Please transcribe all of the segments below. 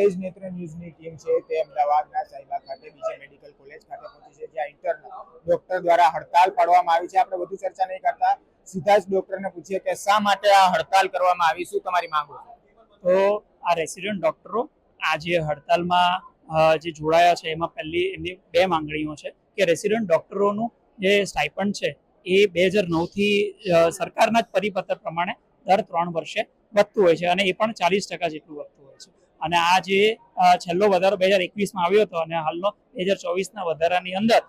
તેજ નેત્ર ન્યૂઝની ટીમ છે તે અમદાવાદના સાહિબા ખાતે બીજે મેડિકલ કોલેજ ખાતે પહોંચી છે, જ્યાં ઇન્ટર્ન ડોક્ટર દ્વારા હડતાલ પાડવામાં આવી છે. આપણે વધુ ચર્ચા નહીં કરતા, સીધા જ ડોક્ટરને પૂછીએ કે શા માટે આ હડતાલ કરવામાં આવી, શું તમારી માંગો? તો આ રેસિડન્ટ ડોક્ટરો આજે હડતાલમાં જે જોડાયા છે એમાં પહેલી એમની બે માંગણીઓ છે કે રેસિડન્ટ ડોક્ટરોનું જે સ્ટાઇપન્ડ છે એ 2009થી સરકારના જ પરિપત્ર પ્રમાણે દર 3 વર્ષે વધતું હોય છે અને એ પણ 40% જેટલું વધતું હોય છે. અને આ જે છેલ્લો વધારો 2021માં આવ્યો હતો અને હાલનો 2024ના વધારાની અંદર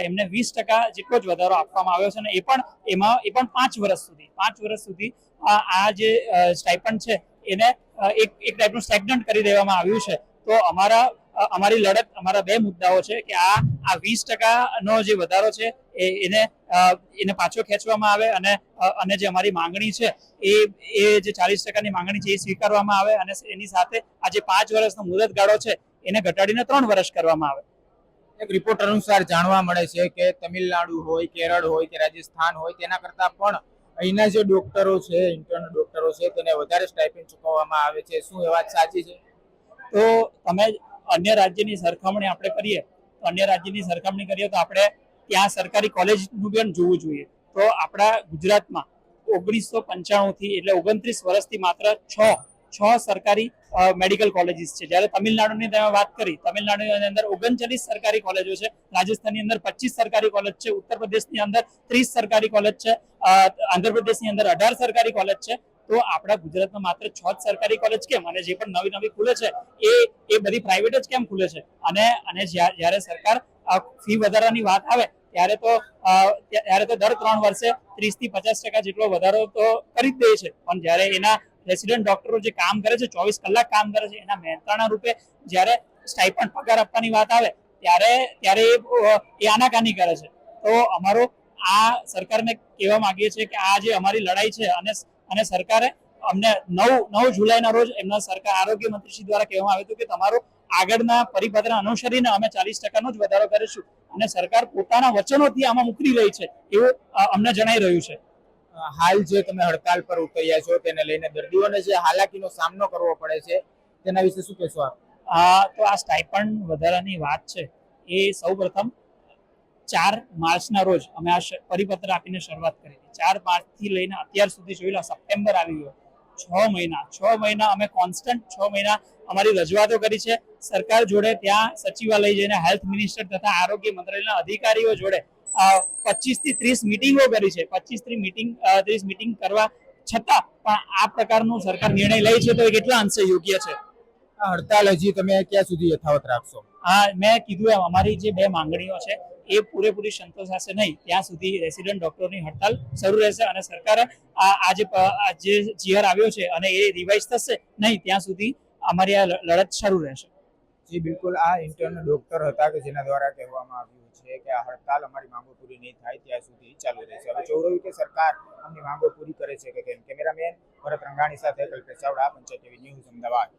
એમને 20% જેટલો જ વધારો આપવામાં આવ્યો છે અને એ પણ 5 વર્ષ સુધી આ જે સ્ટાઇપન્ડ છે એને એક ટાઈપનું સ્ટેગ્નન્ટ કરી દેવામાં આવ્યું છે. તો અમારી લડત, અમારા બે મુદ્દાઓ છે કે આ 20%નો જે વધારો છે એને પાછો ખેંચવામાં આવે અને જે અમારી માંગણી છે એ જે 40%ની માંગણી છે એ સ્વીકારવામાં આવે અને એની સાથે આ જે 5 વર્ષનો મુદત ગાળો છે એને ઘટાડીને 3 વર્ષ કરવામાં આવે. એક રિપોર્ટ અનુસાર જાણવા મળે છે કે તમિલનાડુ હોય, કેરળ હોય કે રાજસ્થાન હોય તેના કરતા પણ અહીંના જે ડોક્ટરો છે, ઇન્ટર્ન ડોક્ટરો છે, તેને વધારે સ્ટાઇપેન્ડ ચૂકવવામાં આવે છે. શું એ વાત સાચી છે? તો તમે અન્ય રાજ્યની સરખામણી આપણે કરીએ તો આપણે ત્યાં સરકારી કોલેજનું પણ જોવું જોઈએ. તો આપણા ગુજરાતમાં 1995થી એટલે 29 વર્ષથી માત્ર 6 સરકારી મેડિકલ કોલેજીસ છે. જ્યારે તમિલનાડુની તમે વાત કરી, તમિલનાડુની અંદર 39 સરકારી કોલેજો છે, રાજસ્થાનની અંદર 25 સરકારી કોલેજ છે, ઉત્તર પ્રદેશની અંદર 30 સરકારી કોલેજ છે, આંધ્રપ્રદેશની અંદર 18 સરકારી કોલેજ છે. તો આપણા ગુજરાતમાં માત્ર 6 જ સરકારી કોલેજ કેમ? અને જે પણ નવી ખુલે છે એ બધી પ્રાઇવેટ જ કેમ ખુલે છે? અને જ્યારે સરકાર ફી વધારાની વાત આવે ત્યારે તો દર 3 વર્ષે 30થી 50% જેટલો વધારો તો કરી જ દે છે. પણ જ્યારે એના રેસિડન્ટ ડોક્ટરો જે કામ કરે છે, 24 કલાક કામ કરે છે, એના મહેનતાણા રૂપે જ્યારે સ્ટાઇપન્ડ પગાર આપવાની વાત આવે ત્યારે એ આનાકાની કરે છે. તો અમારો આ સરકારને કહેવા માંગીએ છીએ કે આ જે અમારી લડાઈ છે અને સરકારે અમને 9 જુલાઈના રોજ એમના સરકાર આરોગ્ય મંત્રીશ્રી દ્વારા કહેવામાં આવ્યું હતું કે તમારો આગળના પરિપત્ર અનુસરીને અમે 40%નો જ વધારો કરીશું અને સરકાર પોતાના વચનોથી આમાં મુકરી રહી છે એવું અમને જણાઈ રહ્યું છે. હાલ જે તમે હડતાલ પર ઉતર્યા છો તેને લઈને દર્દીઓને જે હાલાકીનો સામનો કરવો પડે છે તેના વિશે શું કહેશો આપ? તો આ સ્ટાઇપન્ડ વધારાની વાત છે એ સૌપ્રથમ 4 માર્ચના રોજ અમે આ પરિપત્ર આપીને શરૂઆત કરી હતી. 4 માર્ચથી લઈને અત્યાર સુધી જોઈ લો, સપ્ટેમ્બર આવી ગયો, 6 મહિના અમે કોન્સ્ટન્ટ 6 મહિના અમારી રજૂઆતો કરી છે સરકાર જોડે. ત્યાં સચિવાલય જઈને હેલ્થ મિનિસ્ટર તથા આરોગ્ય મંત્રાલયના અધિકારીઓ જોડે 25 થી 30 મિટિંગો કરી છે. 30 મિટિંગ કરવા છતાં પણ આ પ્રકારનો સરકાર નિર્ણય લે છે તો એ કેટલા અંશે યોગ્ય છે? આ હડતાલ હજી તમે ક્યાં સુધી યથાવત રાખશો? મેં કીધું એમ અમારી જે બે માંગણીઓ છે એ પૂરેપૂરી સંતોષાશે નહીં ત્યાં સુધી રેસિડન્ટ ડોક્ટરોની હડતાલ શરૂ રહેશે અને સરકારે આ જે જીઆર આવ્યો છે અને એ રિવાઇઝ થશે નહીં ત્યાં સુધી અમારી આ લડત શરૂ રહેશે. જી બિલકુલ, આ ઇન્ટર્ન ડોક્ટર હતા કે જેના દ્વારા કહેવામાં આવ્યું છે કે આ હડતાલ અમારી માંગો પૂરી નહીં થાય ત્યાં સુધી ચાલુ રહેશે. હવે જોવું રહ્યું કે સરકાર અમની માંગો પૂરી કરે છે કે કેમ. કેમેરામેન ભરત રંગાણી સાથે કલ્પેશ ચાવડા, પંચાયત ટીવી ન્યૂઝ, અમદાવાદ.